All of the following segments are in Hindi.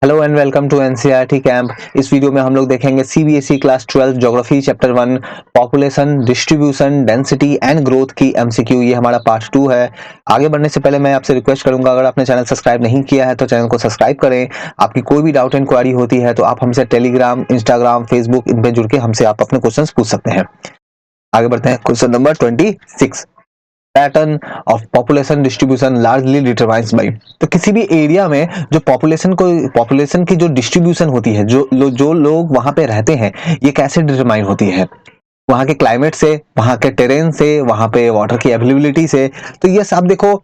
Hello and welcome to NCERT camp. इस वीडियो में हम लोग देखेंगे CBSE class 12 geography chapter 1 population distribution density and growth की एमसीक्यू। ये हमारा पार्ट 2 है। आगे बढ़ने से पहले मैं आपसे रिक्वेस्ट करूंगा, अगर आपने चैनल सब्सक्राइब नहीं किया है तो चैनल को सब्सक्राइब करें। आपकी कोई भी डाउट एंड क्वेरी होती है तो आप हमसे टेलीग्राम, इंस्टाग्राम, फेसबुक इन पे जुड़ के हमसे आप अपने क्वेश्चन पूछ सकते हैं। आगे बढ़ते हैं। Question number 26, pattern of population distribution largely determines by. तो किसी भी एरिया में जो पॉपुलेशन की जो डिस्ट्रीब्यूशन होती है, जो लोग वहां पे रहते हैं, ये कैसे डिटरमाइन होती है? वहां के क्लाइमेट से, वहां के टेरेन से, वहां पे वाटर की अवेलेबिलिटी से। तो ये सब देखो,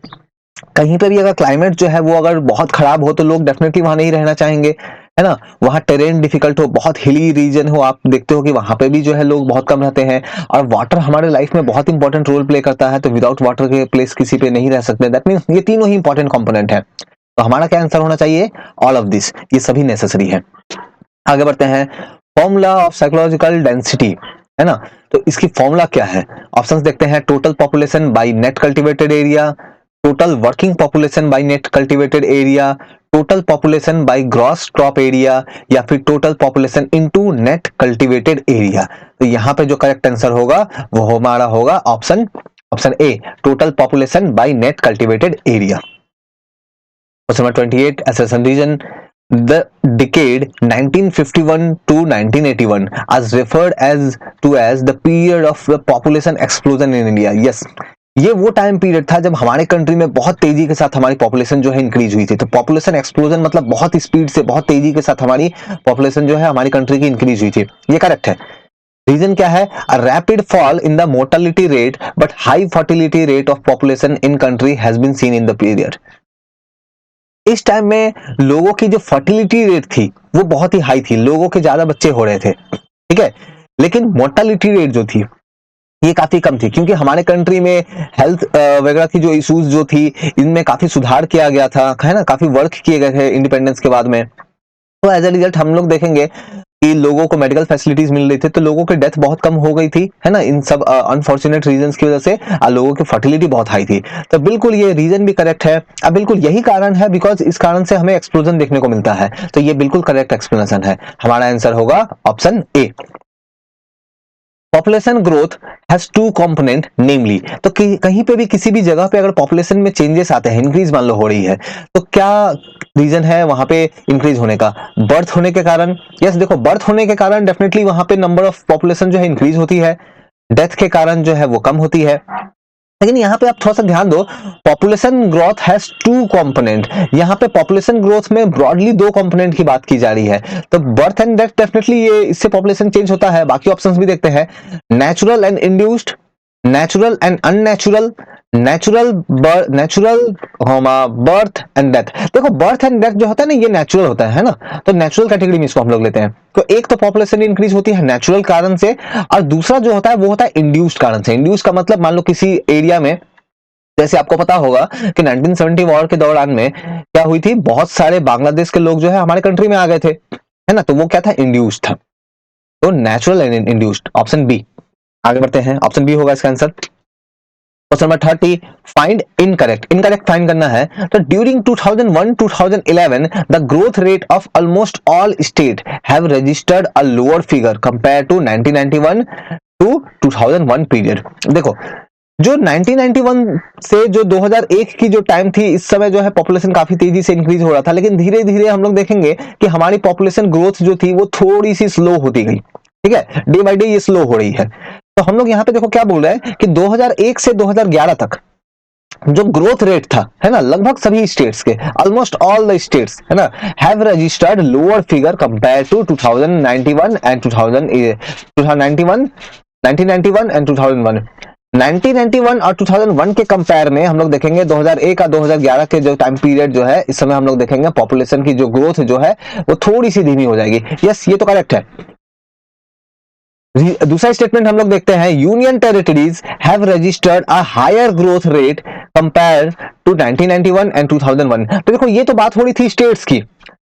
कहीं पर भी अगर क्लाइमेट जो है वो अगर बहुत खराब हो तो लोग डेफिनेटली वहां नहीं रहना चाहेंगे, है ना। वहां टेरेन डिफिकल्ट हो, बहुत हिली रीजन हो, आप देखते हो कि वहां पे भी जो है लोग बहुत कम रहते हैं। और वाटर हमारे लाइफ में बहुत इंपॉर्टेंट रोल प्ले करता है, तो विदाउट वाटर के प्लेस किसी पे नहीं रह सकते। दैट मीन्स ये तीनों ही इंपॉर्टेंट कंपोनेंट है। तो हमारा क्या आंसर होना चाहिए? ऑल ऑफ दिस, ये सभी नेसेसरी है। आगे बढ़ते हैं। फॉर्मूला ऑफ साइकोलॉजिकल डेंसिटी, है ना। तो इसकी फॉर्मूला क्या है? ऑप्शंस देखते हैं। Total population by net cultivated area, total working population by net cultivated area, total population by gross crop area, या फिर total population into net cultivated area. तो यहाँ पे जो करेक्ट आंसर होगा वो हमारा होगा option A, total population by net cultivated area. Question number 28, assertion reason. The decade 1951 to 1981 is referred as the period of the population explosion in India. Yes, ये वो टाइम पीरियड था जब हमारे कंट्री में बहुत तेजी के साथ हमारी पॉपुलेशन जो है इंक्रीज हुई थी। तो पॉपुलेशन एक्सप्लोजन मतलब बहुत स्पीड से, बहुत तेजी के साथ हमारी पॉपुलेशन जो है हमारी कंट्री की इंक्रीज हुई थी। ये करेक्ट है। रीजन क्या है? A rapid fall in the mortality rate but high fertility rate of population in country has been seen in the period. इस टाइम में लोगों की जो फर्टिलिटी रेट थी वो बहुत ही हाई थी, लोगों के ज्यादा बच्चे हो रहे थे, ठीक है। लेकिन मोर्टेलिटी रेट जो थी ये काफी कम थी, क्योंकि हमारे कंट्री में हेल्थ वगैरह की जो इश्यूज जो थी इनमें काफी सुधार किया गया था, है ना। काफी वर्क किए गए थे इंडिपेंडेंस के बाद में। तो एज ए रिजल्ट हम लोग देखेंगे कि लोगों को मेडिकल फैसिलिटीज मिल रही थी, तो लोगों की डेथ बहुत कम हो गई थी, है ना। इन सब अनफॉर्चुनेट रीजंस की वजह से लोगों की फर्टिलिटी बहुत हाई थी। तो बिल्कुल ये रीजन भी करेक्ट है। अब बिल्कुल यही कारण है, बिकॉज इस कारण से हमें एक्सप्लोजन देखने को मिलता है। तो ये बिल्कुल करेक्ट एक्सप्लेनेशन है। हमारा आंसर होगा option A. Population growth has two component namely. तो कहीं पे भी किसी भी जगह पे अगर पॉपुलेशन में चेंजेस आते हैं, इंक्रीज मान लो हो रही है, तो क्या रीजन है वहां पे इंक्रीज होने का? बर्थ होने के कारण। यस, देखो, बर्थ होने के कारण डेफिनेटली वहां पे नंबर ऑफ पॉपुलेशन जो है इंक्रीज होती है। डेथ के कारण जो है वो कम होती है। लेकिन यहाँ पे आप थोड़ा सा ध्यान दो, population growth has two component. यहाँ पे पॉपुलेशन ग्रोथ में ब्रॉडली दो कंपोनेंट की बात की जा रही है। तो बर्थ एंड डेथ डेफिनेटली ये इससे पॉपुलेशन चेंज होता है। बाकी ऑप्शंस भी देखते हैं। Natural and induced, natural and unnatural, natural birth and death. देखो, बर्थ एंड डेथ जो होता है ना, ये नेचुरल होता है ना। तो नेचुरल कैटेगरी में इसको हम लोग लेते हैं। तो एक तो पॉपुलेशन इंक्रीज होती है नेचुरल कारण से, और दूसरा जो होता है वो होता है इंड्यूस्ड कारण से। इंड्यूस्ड का मतलब, मान लो किसी एरिया में, जैसे आपको पता होगा कि 1970 वॉर के दौरान में क्या हुई थी, बहुत सारे बांग्लादेश के लोग जो है हमारे कंट्री में आ गए थे, है ना। तो वो क्या था? इंड्यूस्ड था। तो natural and induced, option B. आगे बढ़ते हैं। ऑप्शन बी होगा इसका answer. Question number 30, find incorrect. Incorrect find करना है। तो during 2001-2011 the growth rate of almost all state have registered a lower figure compare to 1991 to 2001 period. देखो, जो 1991 से जो 2001 की जो टाइम थी, इस समय जो है पॉपुलेशन काफी तेजी से इंक्रीज हो रहा था। लेकिन धीरे धीरे हम लोग देखेंगे कि हमारी पॉपुलेशन ग्रोथ जो थी वो थोड़ी सी स्लो होती गई, ठीक है। डे बाय डे ये स्लो हो रही है। तो हम लोग यहाँ पे देखो क्या बोल रहे हैं कि 2001 से 2011 तक जो ग्रोथ रेट था, है ना, लगभग सभी स्टेट्स के, ऑलमोस्ट ऑल द स्टेट्स, है ना, have registered lower figure compare to 2091 and 2091 1991 and 2001। 1991 और 2001 के कंपेयर में हम लोग देखेंगे 2001 और 2011 के जो टाइम पीरियड जो है, इस समय हम लोग देखेंगे पॉपुलेशन की जो ग्रोथ जो है वो थोड़ी सी धीमी हो जाएगी। यस, ये तो करेक्ट है। दूसरा स्टेटमेंट हम लोग देखते हैं। Union territories have registered a higher growth rate compare to 1991 and 2001। तो देखो, ये तो बात हो रही थी स्टेट्स की।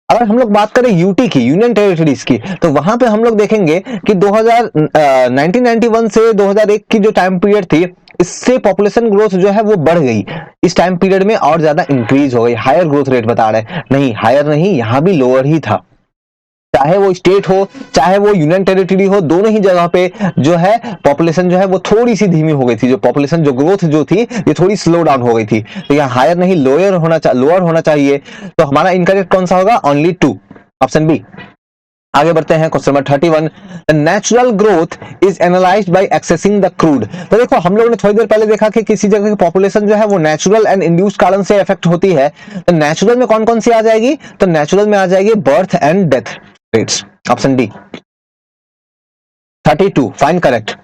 अगर हम लोग बात करें यूटी की, यूनियन टेरिटरीज की, तो वहां पे हम लोग देखेंगे कि 1991 से 2001 की जो टाइम पीरियड थी, इससे पॉपुलेशन ग्रोथ जो है वो बढ़ गई इस टाइम पीरियड में और ज्यादा इंक्रीज हो गई, हायर ग्रोथ रेट बता रहे, नहीं हायर नहीं, यहां भी लोअर ही था। चाहे वो स्टेट हो चाहे वो यूनियन टेरिटरी हो, दोनों ही जगह पे जो है पॉपुलेशन जो है वो थोड़ी सी धीमी हो गई थी, जो पॉपुलेशन जो ग्रोथ जो थी ये थोड़ी स्लो डाउन हो गई थी। तो यहाँ हायर नहीं लोअर होना चाहिए। तो हमारा इनकरेक्ट कौन सा होगा? Only 2, option B. आगे बढ़ते हैं question number 31। The natural growth is analysed by accessing the crude. तो देखो हम लोगों ने थोड़ी देर पहले देखा कि किसी जगह की पॉपुलेशन जो है वो नेचुरल एंड इंड्यूस्ड कारण से इफेक्ट होती है। तो नेचुरल में कौन कौन सी आ जाएगी? तो नेचुरल में आ जाएगी birth and death rates, option D. 32 find correct.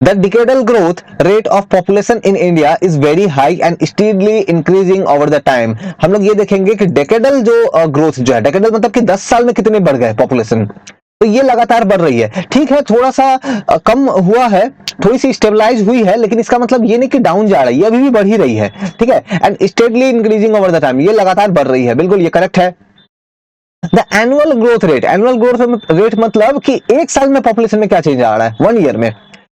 The decadal growth rate of population in India is very high and steadily increasing over the time। हम लोग ये देखेंगे कि decadal जो growth जो है, decadal मतलब कि 10 साल में कितने बढ़ गए पॉपुलेशन, तो ये लगातार बढ़ रही है। ठीक है, थोड़ा सा कम हुआ है, थोड़ी सी स्टेबलाइज हुई है, लेकिन इसका मतलब ये नहीं कि डाउन जा रही है, अभी भी बढ़ ही रही है। ठीक है, and steadily increasing over the time, ये लगातार बढ़ रही है, बिल्कुल ये करेक्ट है। द एनुअल ग्रोथ रेट मतलब कि एक साल में पॉपुलेशन में क्या चेंज आ रहा है, 1 ईयर में।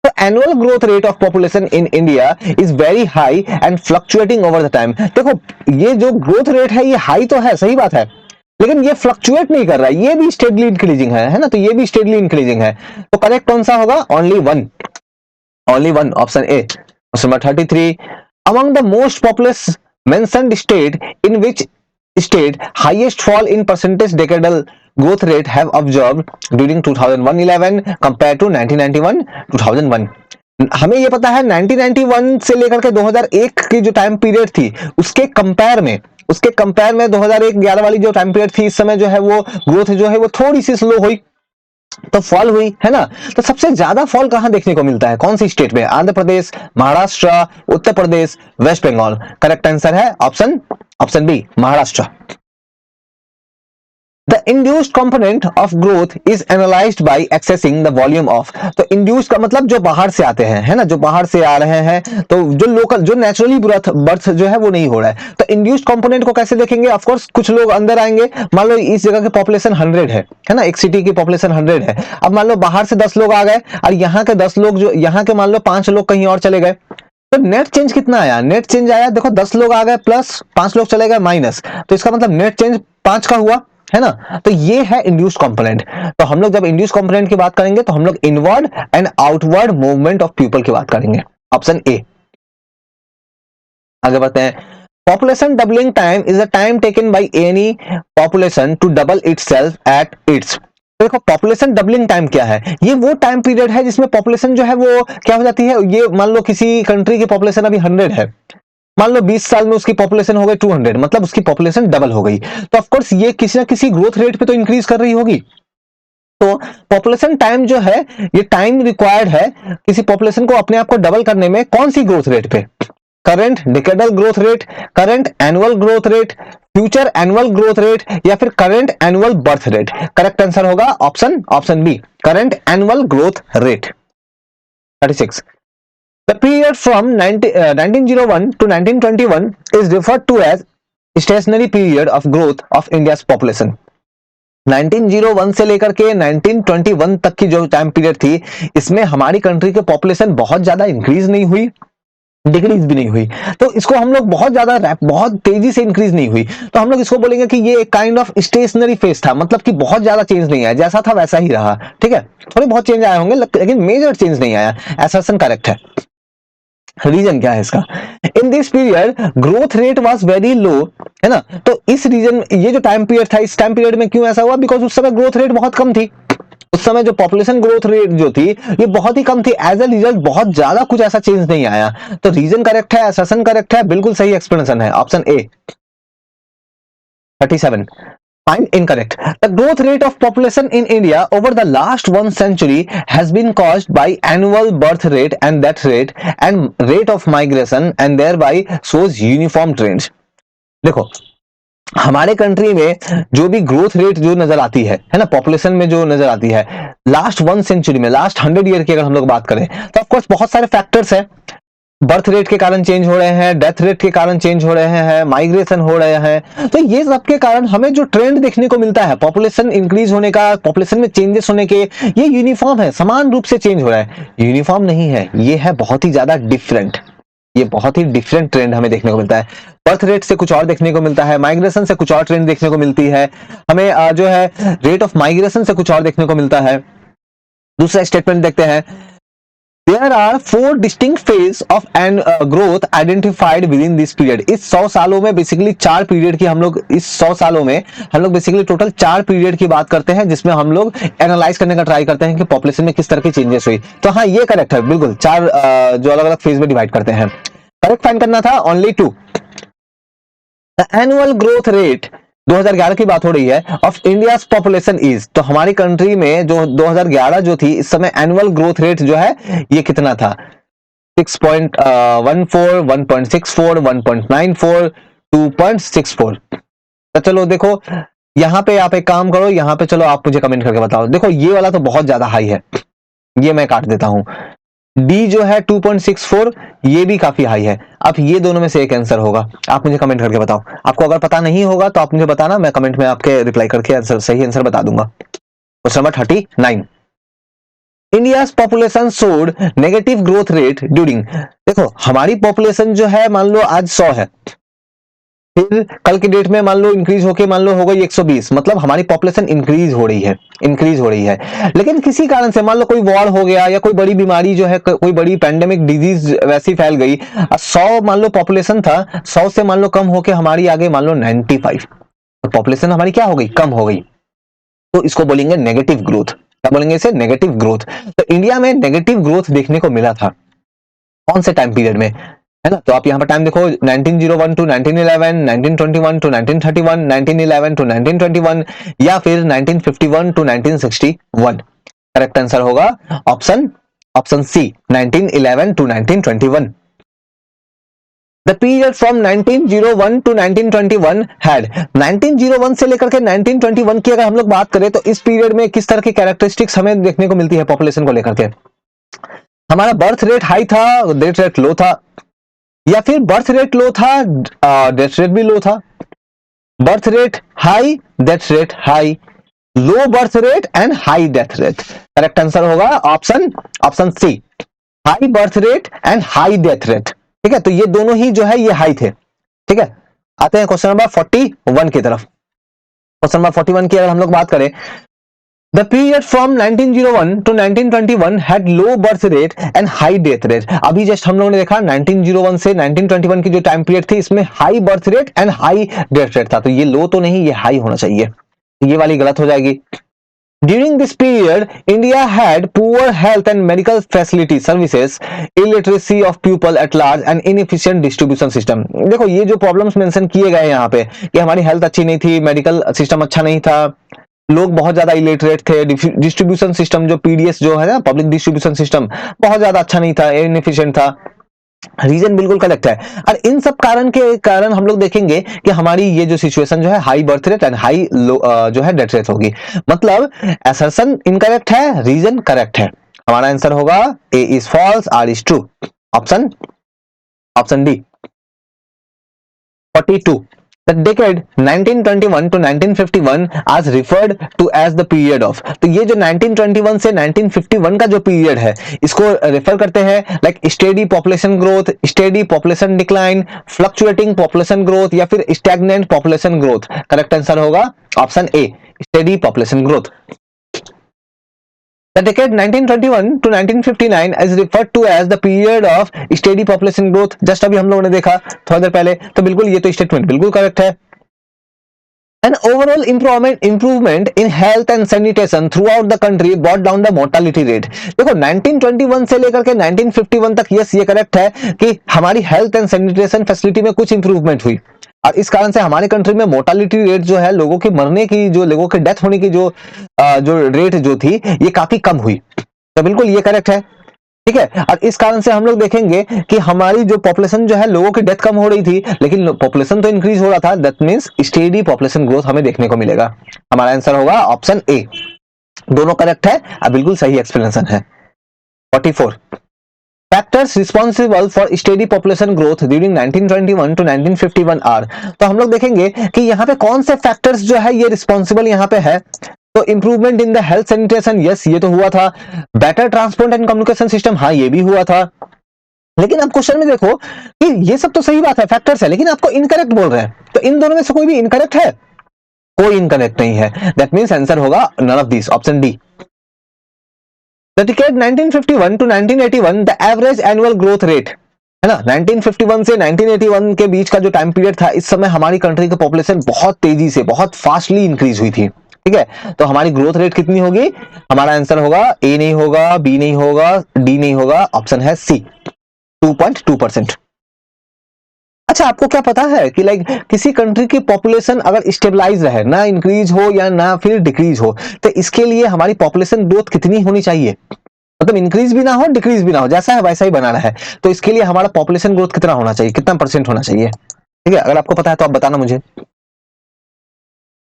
तो annual growth rate of population in India is very high and fluctuating over the time. देखो ये जो ग्रोथ रेट है ये हाई तो है, सही बात है, लेकिन ये फ्लक्चुएट नहीं कर रहा है, ये भी स्टेडली इंक्रीजिंग है ना, तो ये भी स्टेडली इंक्रीजिंग है। तो करेक्ट कौन सा होगा? Only one, option A. Question number 33। Among the most populous mentioned state in which state highest fall in percentage decadal growth rate have observed during 2011 compared to 1991-2001। हमें ये पता है 1991 से लेकर के 2001 की जो टाइम पीरियड थी उसके कंपेयर में 2001-11 वाली जो टाइम पीरियड थी, इस समय जो है वो ग्रोथ जो है वो थोड़ी सी स्लो हुई, तो फॉल हुई है ना। तो सबसे ज्यादा फॉल कहां देखने को मिलता है, कौन सी स्टेट में? Andhra Pradesh, Maharashtra, Uttar Pradesh, West Bengal. Correct answer है option B, Maharashtra. The induced component of growth is analyzed by accessing the volume of। तो induced का मतलब जो बाहर से आते हैं, है ना, जो बाहर से आ रहे हैं, तो जो लोकल जो नेचुरली बर्थ जो है वो नहीं हो रहा है। तो induced component को कैसे देखेंगे? ऑफ कोर्स कुछ लोग अंदर आएंगे, मान लो इस जगह की पॉपुलेशन 100 है ना, एक सिटी की पॉपुलेशन 100 है। अब मान लो बाहर से 10 लोग आ गए और यहाँ के 10 लोग जो यहाँ के मान लो 5 लोग कहीं और चले गए, तो नेट चेंज कितना आया? नेट चेंज आया, देखो 10 लोग आ गए प्लस 5 लोग चले गए माइनस, तो इसका मतलब नेट चेंज 5 का हुआ, है ना। तो ये है इंड्यूस्ड कंपोनेंट। तो हम लोग जब इंड्यूस्ड कंपोनेंट की बात करेंगे तो हम लोग inward and outward movement of people की बात करेंगे, ऑप्शन ए। आगे बढ़ते हैं। Population doubling time is the time taken by any population to double itself at its. देखो पॉपुलेशन डबलिंग टाइम क्या है? ये वो टाइम पीरियड है जिसमें पॉपुलेशन जो है वो क्या हो जाती है। ये मान लो किसी कंट्री की पॉपुलेशन अभी 100 है, मान लो 20 साल में उसकी पॉपुलेशन हो गई 200, मतलब उसकी पॉपुलेशन डबल हो गई। तो ऑफ कोर्स ये किसी ना किसी ग्रोथ रेट पे तो इंक्रीज कर रही होगी। तो पॉपुलेशन टाइम जो है ये टाइम रिक्वायर्ड है किसी पॉपुलेशन को अपने आप को डबल करने में, कौन सी ग्रोथ रेट पे? Current decadal growth rate, current annual growth rate, future annual growth rate, या फिर current annual birth rate. Correct answer होगा option B, current annual growth rate. 36। The period from 1901 to 1921 is referred to as stationary period of growth of India's population। 1901 से लेकर के 1921 तक की जो टाइम पीरियड थी, इसमें हमारी कंट्री के पॉपुलेशन बहुत ज्यादा इंक्रीज नहीं हुई, डिक्रीज भी नहीं हुई। तो इसको हम लोग बहुत तेजी से इंक्रीज नहीं हुई, तो हम लोग इसको बोलेंगे कि ये एक काइंड ऑफ स्टेशनरी फेज था, मतलब कि बहुत ज्यादा चेंज नहीं आया, जैसा था वैसा ही रहा। ठीक है, थोड़े बहुत चेंज आए होंगे लेकिन मेजर चेंज नहीं आया। असर्शन करेक्ट है। रीजन क्या है इसका? In this period growth rate was very low, है ना। तो इस रीजन, ये जो टाइम पीरियड था, इस टाइम पीरियड में क्यों ऐसा हुआ? बिकॉज उस समय ग्रोथ रेट बहुत कम थी, उस समय जो पॉपुलेशन ग्रोथ रेट जो थी ये बहुत ही कम थी। एज ए रिजल्ट बहुत ज्यादा कुछ ऐसा चेंज नहीं आया। तो रीजन करेक्ट है, असर्शन करेक्ट है, बिल्कुल सही एक्सप्लेनेशन है, option A. 37 find incorrect। The growth rate of population in India over the last 1 century has been caused by annual birth rate and death rate and rate of migration and thereby shows uniform trends। देखो हमारे कंट्री में जो भी ग्रोथ रेट जो नजर आती है ना, पॉपुलेशन में जो नजर आती है लास्ट 1 सेंचुरी में, लास्ट 100 ईयर की अगर हम लोग बात करें, तो ऑफ कोर्स बहुत सारे फैक्टर्स हैं। बर्थ रेट के कारण चेंज हो रहे हैं, डेथ रेट के कारण चेंज हो रहे हैं, माइग्रेशन हो रहे हैं। तो ये सब के कारण हमें जो ट्रेंड देखने को मिलता है पॉपुलेशन इंक्रीज होने का, पॉपुलेशन में चेंजेस होने के, ये यूनिफॉर्म है, समान रूप से चेंज हो रहा है। यूनिफॉर्म नहीं है, ये है बहुत ही ज्यादा डिफरेंट। ये बहुत ही डिफरेंट ट्रेंड हमें देखने को मिलता है। बर्थ रेट से कुछ और देखने को मिलता है, माइग्रेशन से कुछ और ट्रेंड देखने को मिलती है हमें, जो है रेट ऑफ माइग्रेशन से कुछ और देखने को मिलता है। दूसरा स्टेटमेंट देखते हैं, There are four distinct phases of growth identified within this period. इस 100 सालों में बेसिकली 4 पीरियड की हम लोग, इस 100 सालों में हम लोग बेसिकली टोटल 4 पीरियड की बात करते हैं, जिसमें हम लोग एनालाइज करने का ट्राई करते हैं कि पॉपुलेशन में किस तरह की चेंजेस हुई। तो हाँ, ये करेक्ट है, बिल्कुल 4 जो अलग अलग फेज में डिवाइड करते हैं। करेक्ट फाइंड करना था only 2। The annual growth rate 2011 की बात हो रही है ऑफ इंडियाज पॉपुलेशन इज, तो हमारी कंट्री में जो 2011 जो थी, इस समय एनुअल ग्रोथ रेट जो है ये कितना था? 6.14, 1.64, 1.94, 2.64। तो चलो देखो, यहाँ पे आप एक काम करो, यहाँ पे चलो आप मुझे कमेंट करके बताओ। देखो ये वाला तो बहुत ज्यादा हाई है, ये मैं काट देता हूं। डी जो है 2.64, ये भी काफी हाई है। अब ये दोनों में से एक आंसर होगा, आप मुझे कमेंट करके बताओ। आपको अगर पता नहीं होगा तो आप मुझे बताना, मैं कमेंट में आपके रिप्लाई करके आंसर, सही आंसर बता दूंगा। Question number 39, India's population showed negative growth rate during. देखो हमारी पॉपुलेशन जो है मान लो आज 100 है, फिर कल की डेट में मान लो इंक्रीज होके मान लो हो गई 120, मतलब हमारी पॉपुलेशन इंक्रीज हो रही है, इंक्रीज हो रही है। लेकिन किसी कारण से मान लो कोई वॉर हो गया या कोई बड़ी बीमारी जो है, कोई बड़ी पैंडेमिक डिजीज वैसी फैल गई, 100 मान लो पॉपुलेशन था, 100 से मान लो कम होके हमारी आगे मान लो 95, तो पॉपुलेशन हमारी क्या हो गई? कम हो गई। तो इसको बोलेंगे नेगेटिव ग्रोथ। क्या बोलेंगे इसे? Negative growth. तो इंडिया में नेगेटिव ग्रोथ देखने को मिला था कौन से टाइम पीरियड में, है ना? तो आप यहाँ पर टाइम देखो, 1901 टू 1911, 1921 टू 1931, 1911 टू 1921, या फिर 1951 टू 1961। करेक्ट आंसर होगा option C, 1911 to 1921। The period from 1901 to 1921 had 1901 से लेकर के 1921 की अगर हम लोग बात करें तो इस पीरियड में किस तरह की कैरेक्टरिस्टिक्स हमें देखने को मिलती है पॉपुलेशन को लेकर के? हमारा बर्थ रेट हाई था, डेथ रेट लो था, या फिर बर्थ रेट लो था, डेथ रेट भी लो था। Birth rate high, death rate high, low birth rate and high death rate. Correct answer होगा option C, high birth rate and high death rate. ठीक है, तो ये दोनों ही जो है ये हाई थे। ठीक है, आते हैं क्वेश्चन नंबर 41 की तरफ। क्वेश्चन नंबर 41 की अगर हम लोग बात करें, The period from 1901 to 1921 had low birth rate and high death rate। अभी जस्ट हम लोगों ने देखा 1901 से 1921 की जो टाइम पीरियड थी, इसमें high birth rate and high death rate था। तो ये लो तो नहीं, ये हाई होना चाहिए, तो ये वाली गलत हो जाएगी। During this period, India had poor health and medical facility services, illiteracy of people at large and inefficient distribution system। देखो ये जो प्रॉब्लम्स मेंशन किए गए हैं यहाँ पे कि हमारी हेल्थ अच्छी नहीं थी, मेडिकल सिस्टम अच्छा नहीं था, लोग बहुत ज्यादा इलिटरेट थे, डिस्ट्रीब्यूशन सिस्टम जो पीडीएस जो है ना, पब्लिक डिस्ट्रीब्यूशन सिस्टम बहुत ज्यादा अच्छा नहीं था, इनएफिशिएंट था। रीजन बिल्कुल करेक्ट है। और इन सब कारण के कारण हम लोग देखेंगे कि हमारी ये जो सिचुएशन जो है high birth rate and high जो है डेथ रेट होगी। मतलब असर्शन इनकरेक्ट है, रीजन करेक्ट है। हमारा आंसर होगा A is false, R is true. Option D. 42, The decade 1921 to 1951 as referred to as the period of। तो ये जो 1921 से 1951 का जो पीरियड है, इसको रेफर करते हैं like steady population growth, steady population decline, fluctuating population growth, या फिर stagnant population growth. Correct answer होगा option A, steady population growth. The decade 1921 to 1959 is referred to as the period of steady population growth। Just अभी हम लोगों ने देखा थोड़ी देर पहले, तो बिल्कुल ये तो स्टेटमेंट बिल्कुल करेक्ट है। An overall improvement in health and sanitation throughout the country brought down the mortality rate। देखो 1921 से लेकर के 1951 तक, यस ये करेक्ट है कि हमारी हेल्थ एंड सैनिटेशन फैसिलिटी में कुछ इंप्रूवमेंट हुई, और इस कारण से हमारे कंट्री में मोर्टालिटी रेट जो है, लोगों के मरने की, जो लोगों के डेथ होने की जो रेट जो थी, ये काफी कम हुई। तो बिल्कुल ये करेक्ट है। ठीक है, और इस कारण से हम लोग देखेंगे कि हमारी जो पॉपुलेशन जो है, लोगों की डेथ कम हो रही थी, लेकिन पॉपुलेशन तो इंक्रीज हो रहा था। That means steady population growth हमें देखने को मिलेगा। हमारा आंसर होगा ऑप्शन ए। दोनों करेक्ट है, अब बिल्कुल सही एक्सप्लेनेशन है। 44, factors responsible for steady population growth during 1921 to 1951 are. तो हम लोग देखेंगे कि यहाँ पे कौन से फैक्टर्स जो है ये रिस्पॉन्सिबल यहाँ पे है। तो improvement in the health sanitation, yes ये तो हुआ था। Better transport and communication system, हाँ ये भी हुआ था। लेकिन आप क्वेश्चन में देखो कि ये सब तो सही बात है, फैक्टर्स है, लेकिन आपको इनकरेक्ट बोल रहे हैं। तो इन दोनों में से कोई भी इनकरेक्ट है? कोई इनकरेक्ट नहीं है। दैट मींस आंसर होगा none of this, option D. The decade 1951 to 1981, the average annual growth rate है ना, 1951 से 1981 के बीच का जो टाइम पीरियड था, इस समय हमारी कंट्री की पॉपुलेशन बहुत तेजी से, बहुत फास्टली इंक्रीज हुई थी। ठीक है, तो हमारी ग्रोथ रेट कितनी होगी? हमारा आंसर होगा ए नहीं होगा, बी नहीं होगा, डी नहीं होगा, ऑप्शन है सी, 2.2%। अच्छा, आपको क्या पता है कि लाइक किसी कंट्री की पॉपुलेशन अगर स्टेबलाइज रहे, ना इंक्रीज हो या ना फिर डिक्रीज हो, तो इसके लिए हमारी पॉपुलेशन ग्रोथ कितनी होनी चाहिए? मतलब इंक्रीज भी ना हो, डिक्रीज भी ना हो, जैसा है वैसा ही बनाना है। तो इसके लिए हमारा पॉपुलेशन ग्रोथ कितना होना चाहिए, कितना परसेंट होना चाहिए? ठीक है, अगर आपको पता है तो आप बताना मुझे।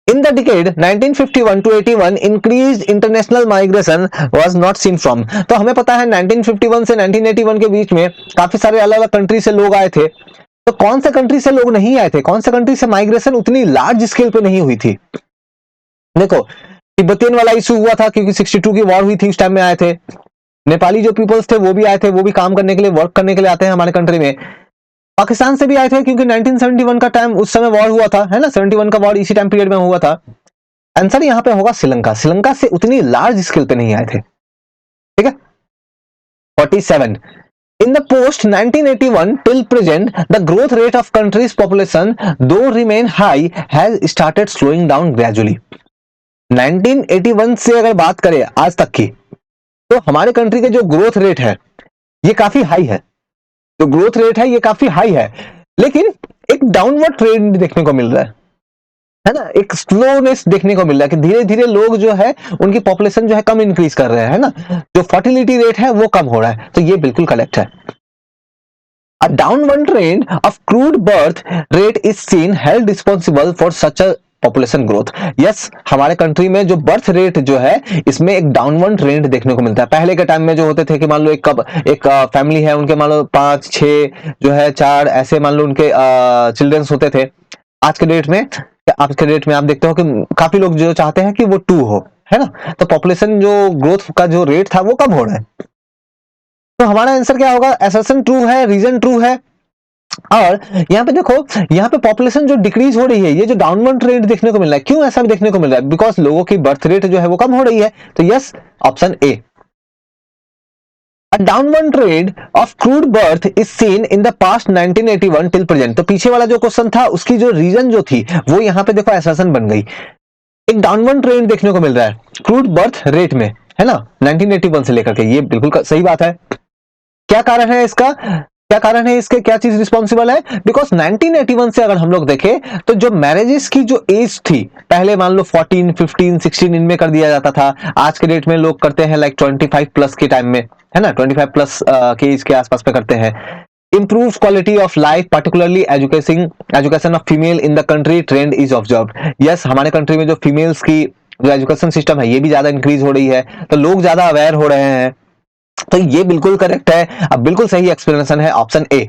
In the decade 1951 to 81, increased international migration was not seen from। तो हमें पता है 1951 से 1981 के बीच में काफी सारे अलग अलग कंट्री से लोग आए थे। तो कौन से कंट्री से लोग नहीं आए थे, कौन से कंट्री से माइग्रेशन उतनी लार्ज स्केल पे नहीं हुई थी? देखो, तिब्बतियन वाला इशू हुआ था क्योंकि 62 की वॉर हुई थी, उस टाइम में आए थे। नेपाली जो पीपल्स थे वो भी आए थे, वो भी काम करने के लिए, वर्क करने के लिए आते हैं हमारे कंट्री में। पाकिस्तान से भी आए थे क्योंकि 1971 का टाइम, उस समय वॉर हुआ था, है ना, 71 का वॉर इसी टाइम पीरियड में हुआ था। आंसर यहाँ पे होगा श्रीलंका। श्रीलंका से उतनी लार्ज स्केल पे नहीं आए थे। ठीक है, 47। In the post 1981 till present, the growth rate of country's population, though remain high, has started slowing down gradually। 1981 से अगर बात करें आज तक की, तो हमारे कंट्री के जो ग्रोथ रेट है ये काफी हाई है। जो ग्रोथ रेट है ये काफी हाई है, लेकिन एक डाउनवर्ड ट्रेंड देखने को मिल रहा है ना, एक स्लोनेस देखने को मिल रहा है कि धीरे धीरे लोग जो है उनकी पॉपुलेशन जो है कम इंक्रीज कर रहे हैं ना, जो फर्टिलिटी रेट है वो कम हो रहा है। तो ये बिल्कुल करेक्ट है। A downward trend of crude birth rate is seen held responsible for such a population growth. Yes, हमारे कंट्री में जो बर्थ रेट जो है इसमें एक डाउनवर्ड ट्रेंड देखने को मिलता है। पहले के टाइम में जो होते थे कि मान लो एक फैमिली है, उनके मान लो 5 6 जो है 4 ऐसे मान लो उनके चिल्ड्रंस होते थे। आज के डेट में आप देखते हो कि काफी लोग जो चाहते हैं कि वो 2 हो, है ना, तो पॉपुलेशन जो ग्रोथ का जो रेट था वो कम हो रहा है। तो हमारा आंसर क्या होगा? असर्शन ट्रू है, रीजन ट्रू है। और यहाँ पे देखो, यहाँ पे पॉपुलेशन जो डिक्रीज हो रही है, ये जो डाउनवर्ड ट्रेंड देखने को मिल रहा है, क्यों ऐसा देखने को मिल रहा है? बिकॉज लोगों की बर्थ रेट जो है वो कम हो रही है। तो yes, option A. A downward trend of crude birth is seen in the past 1981 till present। तो पीछे वाला जो क्वेश्चन था उसकी जो रीजन जो थी वो यहाँ पे देखो असर्शन बन गई। एक डाउनवर्ड ट्रेंड देखने को मिल रहा है क्रूड बर्थ रेट में, है ना, 1981 से लेकर के। ये बिल्कुल सही बात है। क्या कारण है इसका? क्या कारण है इसके? क्या चीज रिस्पॉन्सिबल है? बिकॉज 1981 से अगर हम लोग देखें तो जो मैरिजेस की जो एज थी, पहले मान लो 14 15 16 इनमें कर दिया जाता था। आज के डेट में लोग करते हैं लाइक 25 प्लस के टाइम में, है ना, 25 प्लस के एज के आसपास में करते हैं। Improves quality of life, particularly education of female in the country trend is observed। yes, हमारे कंट्री में जो फीमेल्स की जो एजुकेशन सिस्टम है ये भी ज्यादा इंक्रीज हो रही है, तो लोग ज्यादा अवेयर हो रहे हैं। तो ये बिल्कुल करेक्ट है। अब बिल्कुल सही एक्सप्लेनेशन है option A.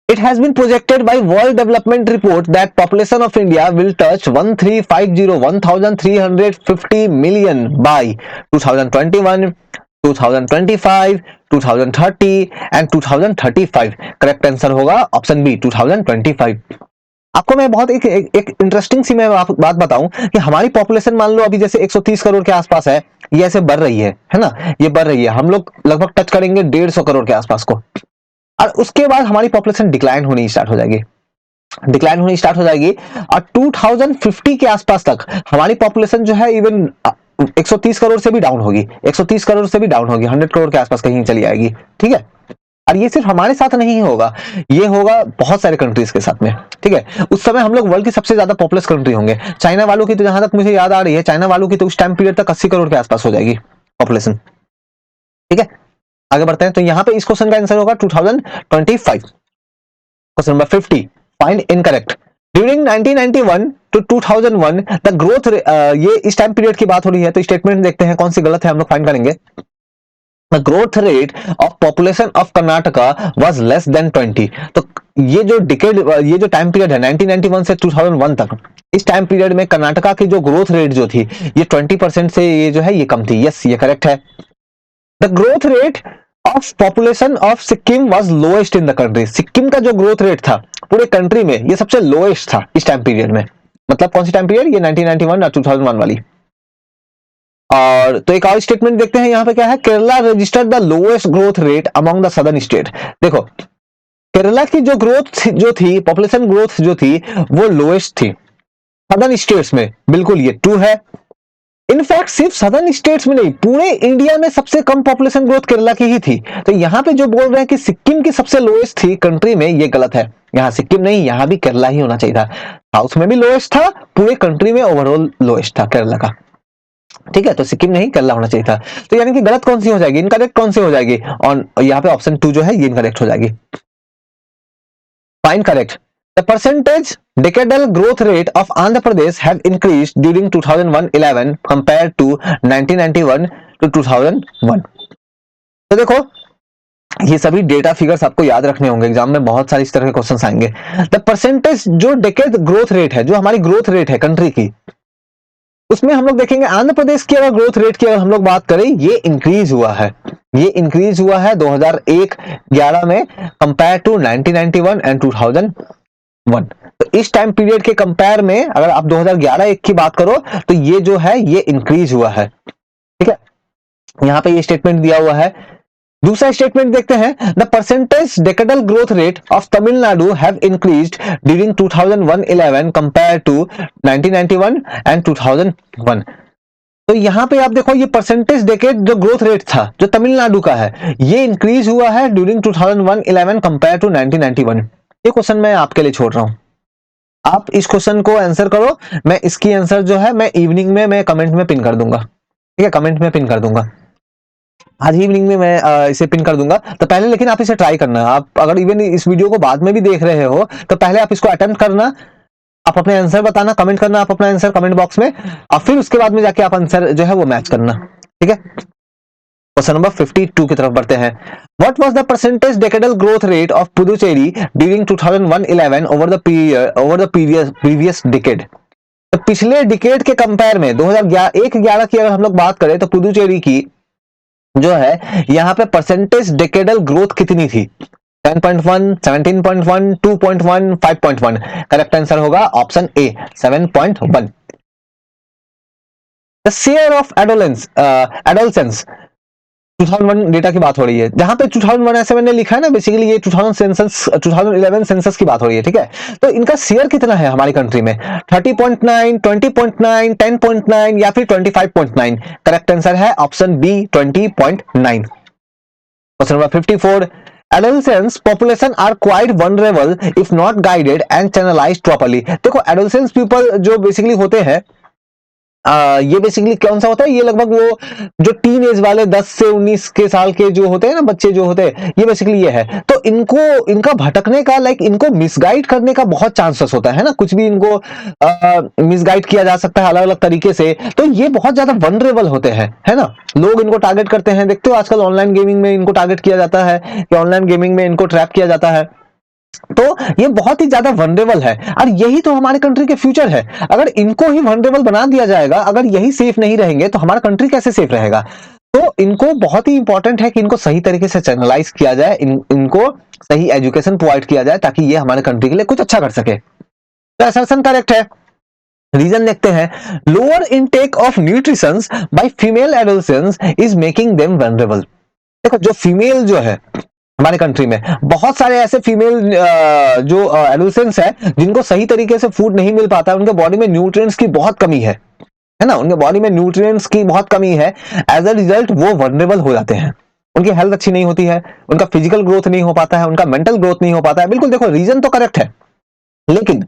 It has been projected by World Development Report that population of India will touch 1350 million by 2021, 2025, 2030 and 2035। Correct answer होगा ऑप्शन बी, 2025। आपको मैं बहुत एक इंटरेस्टिंग सी मैं बात बताऊं कि हमारी पॉपुलेशन मान लो अभी जैसे 130 करोड़ के आसपास है, ये ऐसे बढ़ रही है ना, ये बढ़ रही है। हम लोग लगभग टच करेंगे 150 करोड़ के आसपास को, और उसके बाद हमारी पॉपुलेशन डिक्लाइन होनी स्टार्ट हो जाएगी और 2050 के आसपास तक हमारी पॉपुलेशन जो है इवन 130 करोड़ से भी डाउन होगी, 130 करोड़ से भी डाउन होगी, 100 करोड़ के आसपास कहीं चली आएगी। ठीक है, और ये सिर्फ हमारे साथ नहीं होगा, ये होगा बहुत सारे कंट्रीज के साथ में। ठीक है, उस समय हम लोग वर्ल्ड की सबसे ज्यादा पॉपुलस कंट्री होंगे। चाइना वालों की तो जहां तक मुझे याद आ रही है, चाइना वालों की तो उस टाइम पीरियड तक 80 करोड़ के आसपास हो जाएगी पॉपुलेशन। ठीक है, आगे बढ़ते हैं। तो यहां पे इस क्वेश्चन का आंसर होगा 2025। Question number 50, find incorrect. During 1991 to 2001 the growth, ये इस टाइम पीरियड की बात हो रही है, तो स्टेटमेंट देखते हैं कौन सी गलत है, हम लोग फाइंड करेंगे। The growth rate of population of Karnataka was less than 20। तो ये जो डिकेड, ये जो टाइम पीरियड है 1991 से 2001 तक, इस टाइम पीरियड में कर्नाटका की जो ग्रोथ रेट जो थी ये 20% से ये जो है ये कम थी। यस, ये करेक्ट है। The growth rate of population of Sikkim was lowest in the country. Sikkim का जो ग्रोथ रेट था पूरे कंट्री में ये सबसे लोएस्ट था इस टाइम पीरियड में। मतलब कौन सी टाइम पीरियड, ये 1991 और 2001 वाली। और तो एक और स्टेटमेंट देखते हैं यहाँ पे क्या है, Kerala registered the lowest growth rate among the southern state. देखो केरला की जो ग्रोथ जो थी, पॉपुलेशन ग्रोथ जो थी वो लोएस्ट थी सदर्न स्टेट्स में, बिल्कुल ये ट्रू है। इनफैक्ट सिर्फ सदर्न स्टेट्स में नहीं, पूरे इंडिया में सबसे कम पॉपुलेशन ग्रोथ केरला की ही थी। तो यहाँ पे जो बोल रहे हैं कि सिक्किम की सबसे लोएस्ट थी कंट्री में, ये गलत है। यहाँ सिक्किम नहीं, यहाँ भी केरला ही होना चाहिए था। साउथ में भी लोएस्ट था, पूरे कंट्री में ओवरऑल लोएस्ट था केरला का। ठीक है, तो सिक्किम नहीं केरला होना चाहिए था। तो यानी कि गलत कौन सी हो जाएगी, इनकरेक्ट कौन सी हो जाएगी, और यहाँ पे ऑप्शन 2 जो है ये इनकरेक्ट हो जाएगी। Fine correct. The percentage decadal growth rate of Andhra Pradesh have increased during 2011 compared to 1991 to 2001। तो देखो ये सभी डेटा फिगर्स आपको याद रखने होंगे, एग्जाम में बहुत सारे इस तरह के क्वेश्चन आएंगे। द परसेंटेज जो डेकेड ग्रोथ रेट है, जो हमारी ग्रोथ रेट है कंट्री की, उसमें हम लोग देखेंगे आंध्र प्रदेश की अगर ग्रोथ रेट की अगर हम लोग बात करें, ये इंक्रीज हुआ है। ये इंक्रीज हुआ है 2001-11 में कंपेयर टू 1991 एंड 2001। तो इस टाइम पीरियड के कंपेयर में अगर आप 2011-1 की बात करो तो ये जो है ये इंक्रीज हुआ है। ठीक है, यहां पे ये स्टेटमेंट दिया हुआ है। दूसरा स्टेटमेंट देखते हैं, the percentage decadal growth rate of Tamil Nadu have increased during 2001-11 compare to 1991 and 2001। तो यहां पे आप देखो ये परसेंटेज डेकेड जो ग्रोथ रेट था जो तमिलनाडु का है, ये इंक्रीज हुआ है ड्यूरिंग 2001-11 कंपेयर टू 1991। ये क्वेश्चन मैं आपके लिए छोड़ रहा हूं, आप इस क्वेश्चन को आंसर करो। मैं इसकी आंसर जो है मैं इवनिंग में मैं कमेंट में पिन कर दूंगा। ठीक है, कमेंट में पिन कर दूंगा, आज इवनिंग में मैं इसे पिन कर दूंगा। तो पहले लेकिन आप इसे ट्राई करना। आप अगर इवन इस वीडियो को बाद में भी देख रहे हो तो पहले आप इसको अटेम्प्ट करना, आप अपने आंसर बताना, कमेंट करना आप अपना आंसर कमेंट बॉक्स में, और फिर उसके बाद में जाके आप आंसर जो है वो मैच करना। ठीक है, क्वेश्चन नंबर 52 की तरफ बढ़ते हैं। What was the percentage decadal growth rate of Puducherry during 2001-11 over the previous decade. तो पिछले डिकेड के कंपेयर में 2001-11 की अगर हम लोग बात करें तो पुदुचेरी की जो है यहाँ पे परसेंटेज डेकेडल ग्रोथ कितनी थी, 10.1, 17.1, 2.1, 5.1। करेक्ट आंसर होगा option A 7.1। The share of adolescence 2001 data की बात हो रही है, जहां पे 2001 ऐसे मैंने लिखा है ना, बेसिकली ये 2011 सेंसस की बात हो रही है। ठीक है, तो इनका शेयर कितना है हमारी कंट्री में, 30.9, 20.9, 10.9 या फिर 25.9। करेक्ट आंसर है option B 20.9। Question number 54, adolescents population are quite vulnerable if not guided and channelized properly। देखो adolescents people जो बेसिकली होते हैं, ये बेसिकली कौन सा होता है, ये लगभग वो जो टीन एज वाले 10 से 19 के साल के जो होते हैं ना बच्चे जो होते हैं, ये बेसिकली ये है। तो इनको इनका भटकने का इनको मिसगाइड करने का बहुत चांसेस होता है ना, कुछ भी इनको मिसगाइड किया जा सकता है अलग अलग तरीके से। तो ये बहुत ज्यादा वनरेबल होते हैं, है ना, लोग इनको टारगेट करते हैं। देखते हो आजकल ऑनलाइन गेमिंग में इनको टारगेट किया जाता है, कि ऑनलाइन गेमिंग में इनको ट्रैप किया जाता है। तो ये बहुत ही ज्यादा वनरेबल है, और यही तो हमारे कंट्री के फ्यूचर है। अगर इनको ही वनरेबल बना दिया जाएगा, अगर यही सेफ नहीं रहेंगे तो हमारा कंट्री कैसे सेफ रहेगा। तो इनको बहुत ही इंपॉर्टेंट है कि इनको सही तरीके से चैनलाइज किया जाए, इनको सही एजुकेशन प्रोवाइड किया जाए ताकि ये हमारे कंट्री के लिए कुछ अच्छा कर सके। तो असर्शन करेक्ट है। रीजन देखते हैं, lower intake of nutrition by female adolescents is making them vulnerable. देखो जो फीमेल जो है हमारे कंट्री में, बहुत सारे ऐसे फीमेल जो एडोलेसेंट्स है जिनको सही तरीके से फूड नहीं मिल पाता है, उनके बॉडी में न्यूट्रिएंट्स की बहुत कमी है ना, उनके बॉडी में न्यूट्रिएंट्स की बहुत कमी है। एज अ रिजल्ट वो वनरेबल हो जाते हैं, उनकी हेल्थ अच्छी नहीं होती है, उनका फिजिकल ग्रोथ नहीं हो पाता है, उनका मेंटल ग्रोथ नहीं हो पाता है। बिल्कुल देखो रीजन तो करेक्ट है, लेकिन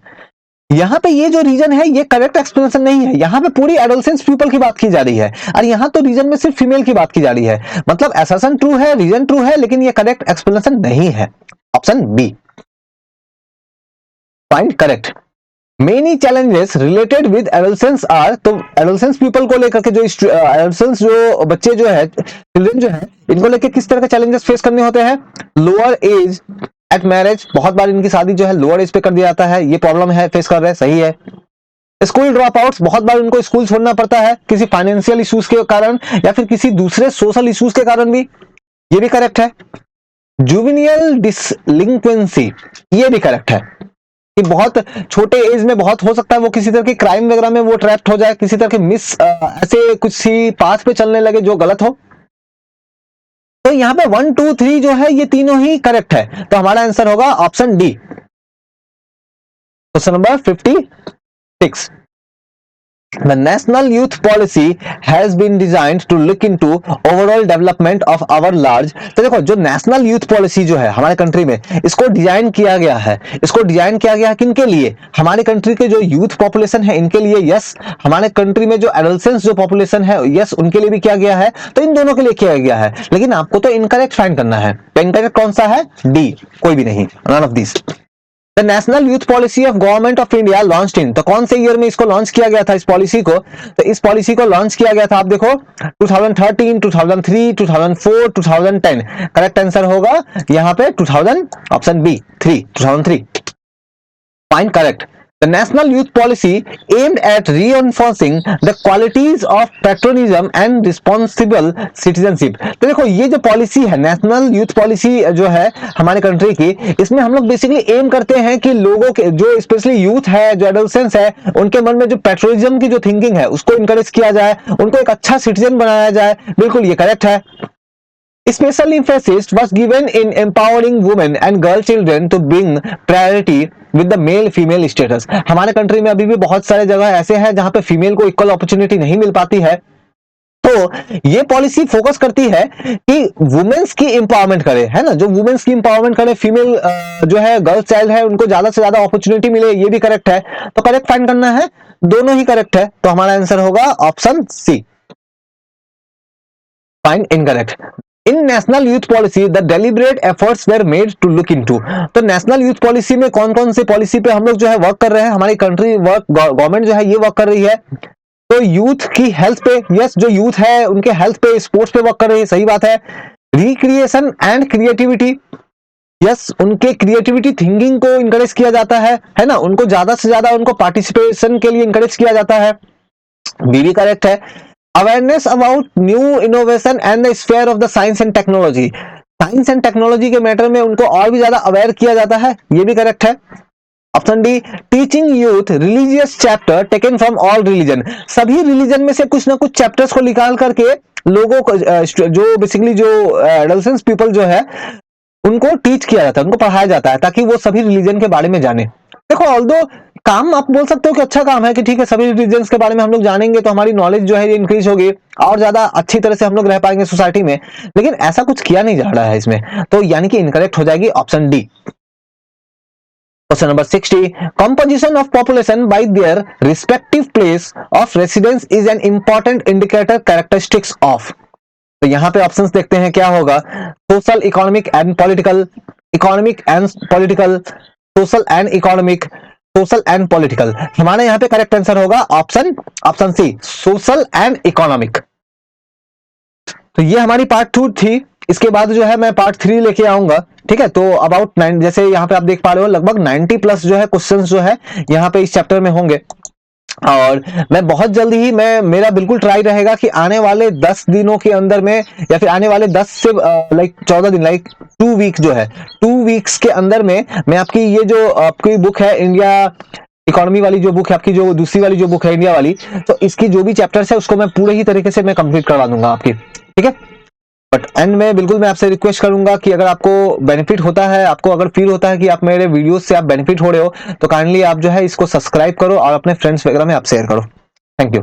यहाँ पे ये जो रीजन है ये करेक्ट एक्सप्लेनेशन नहीं है। यहाँ पे पूरी एडोलेसेंस पीपल की बात की जा रही है, और यहाँ तो रीजन में सिर्फ फीमेल की बात की जा रही है। मतलब असर्शन ट्रू है, रीजन ट्रू है, लेकिन ये करेक्ट एक्सप्लेनेशन नहीं है। Option B find correct. Many challenges related with adolescence are, तो एडोलसेंस पीपल को लेकर के जो एडोलसेंस जो बच्चे जो है, चिल्ड्रन जो है, इनको लेकर किस तरह के चैलेंजेस फेस करने होते हैं? लोअर एज एट मैरिज, बहुत बार इनकी शादी जो है लोअर एज पे कर दिया जाता है, ये प्रॉब्लम है, फेस कर रहे हैं, सही है। स्कूल ड्रॉप आउट्स, बहुत बार उनको स्कूल छोड़ना पड़ता है किसी फाइनेंशियल इश्यूज के कारण या फिर किसी दूसरे सोशल इश्यूज के कारण भी, ये भी करेक्ट है। जुवेनियल डिसलिंक्वेंसी, ये भी करेक्ट है कि बहुत छोटे एज में बहुत हो सकता है वो किसी तरह के क्राइम वगैरह में वो ट्रैप्ड हो जाए, किसी तरह के ऐसे कुछ ही पाथ पे चलने लगे जो गलत हो। तो यहाँ पे 1 2 3 जो है ये तीनों ही करेक्ट है, तो हमारा आंसर होगा option D, question number 56। The National Youth Policy has been designed to look into overall development of our large, तो देखो जो नेशनल यूथ पॉलिसी जो है हमारे कंट्री में, इसको डिजाइन किया गया है, इसको डिजाइन किया गया है किनके लिए? हमारे कंट्री के जो यूथ पॉपुलेशन है इनके लिए, यस। हमारे कंट्री में जो एडोलसेंस जो पॉपुलेशन है, यस, उनके लिए भी किया गया है, तो इन दोनों के लिए किया गया है। लेकिन आपको तो इनकरेक्ट फाइंड करना है, तो इनकरेक्ट कौन सा है? डी, कोई भी नहीं, none of this. The national youth policy of government of India launched in, तो कौन से ईयर में इसको लॉन्च किया गया था इस पॉलिसी को? तो इस पॉलिसी को लॉन्च किया गया था, आप देखो 2013, 2003, 2004, 2010। करेक्ट आंसर होगा यहाँ पे 2000, option B 3, 2003। Fine, correct. The national youth policy aimed at reinforcing the qualities of patriotism and responsible citizenship। तो देखो ये जो पॉलिसी है, नेशनल यूथ पॉलिसी जो है हमारे कंट्री की, इसमें हम लोग बेसिकली एम करते हैं कि लोगों के जो स्पेशली यूथ है, जो एडोलसेंस है, उनके मन में जो पेट्रोलिज्म की जो थिंकिंग है उसको इनकरेज किया जाए, उनको एक अच्छा सिटीजन बनाया जाए। बिल्कुल ये करेक्ट है। Special emphasis was given in empowering women and girl children to bring priority with the male female status। हमारे कंट्री में अभी भी बहुत सारे जगह ऐसे हैं जहां पे फीमेल को इक्वल अपॉर्चुनिटी नहीं मिल पाती है, तो ये पॉलिसी फोकस करती है कि वुमेन्स की एम्पावरमेंट करे, है ना, जो वुमेन्स की एम्पावरमेंट करे, फीमेल जो है गर्ल चाइल्ड है उनको ज्यादा से ज्यादा अपॉर्चुनिटी मिले, ये भी करेक्ट है। तो करेक्ट फाइंड करना है, दोनों ही करेक्ट है, तो हमारा आंसर होगा option C. Find incorrect. In national youth policy the deliberate efforts were made to look into, तो नेशनल यूथ पॉलिसी में कौन कौन सी पॉलिसी पे हम लोग जो है वर्क कर रहे हैं, हमारी कंट्री गवर्नमेंट जो है ये वर्क कर रही है। तो यूथ की हेल्थ पे, यस, जो यूथ है उनके हेल्थ पे, स्पोर्ट्स पे वर्क कर रही है, सही बात है। रिक्रिएशन एंड क्रिएटिविटी, यस, उनके क्रिएटिविटी थिंकिंग को इंकरेज किया जाता है ना, उनको ज्यादा से ज्यादा उनको पार्टिसिपेशन के लिए इंकरेज किया जाता है, बी भी करेक्ट है। Awareness about new innovation and the sphere of the science and technology, science and technology के मैटर में उनको और भी ज्यादा अवेयर किया जाता है, ये भी करेक्ट है। Option D, teaching youth religious chapter taken from all religion, सभी रिलीजन में से कुछ ना कुछ चैप्टर्स को निकाल करके लोगों को, जो बेसिकली जो एडोलसेंस पीपल जो है उनको टीच किया जाता है, उनको पढ़ाया जाता है ताकि वो सभी रिलीजन के बारे में जाने। देखो ऑल्दो काम आप बोल सकते हो कि अच्छा काम है कि ठीक है सभी रिलीजन्स के बारे में हम लोग जानेंगे तो हमारी नॉलेज जो है इंक्रीज होगी और ज्यादा अच्छी तरह से हम लोग रह पाएंगे सोसाइटी में, लेकिन ऐसा कुछ किया नहीं जा रहा है इसमें, तो यानी कि इनकरेक्ट हो जाएगी option D. Question number 60, composition of population by their respective place of residence is an important indicator characteristics of, तो यहां पे ऑप्शंस देखते हैं क्या होगा। Social, economic and political, economic and political, social and economic, social and political. हमारे यहाँ पे करेक्ट आंसर होगा option C, social and economic. तो ये हमारी पार्ट 2 थी, इसके बाद जो है मैं पार्ट 3 लेके आऊंगा, ठीक है। तो अबाउट 9, जैसे यहाँ पे आप देख पा रहे हो लगभग 90 प्लस जो है क्वेश्चंस जो है यहाँ पे इस चैप्टर में होंगे, और मैं बहुत जल्दी ही मेरा बिल्कुल ट्राई रहेगा कि आने वाले 10 दिनों के अंदर में या फिर आने वाले 10 से 14 दिन, 2 वीक जो है, 2 वीक्स के अंदर में मैं आपकी ये जो आपकी बुक है इंडिया इकोनॉमी वाली, जो बुक है आपकी, जो दूसरी वाली जो बुक है इंडिया वाली, तो इसकी जो भी चैप्टर्स है उसको मैं पूरे ही तरीके से मैं कंप्लीट करवा दूंगा आपकी, ठीक है। बट एंड में बिल्कुल मैं आपसे रिक्वेस्ट करूंगा कि अगर आपको बेनिफिट होता है, आपको अगर फील होता है कि आप मेरे वीडियोस से आप बेनिफिट हो रहे हो, तो काइंडली आप जो है इसको सब्सक्राइब करो और अपने फ्रेंड्स वगैरह में आप शेयर करो। Thank you.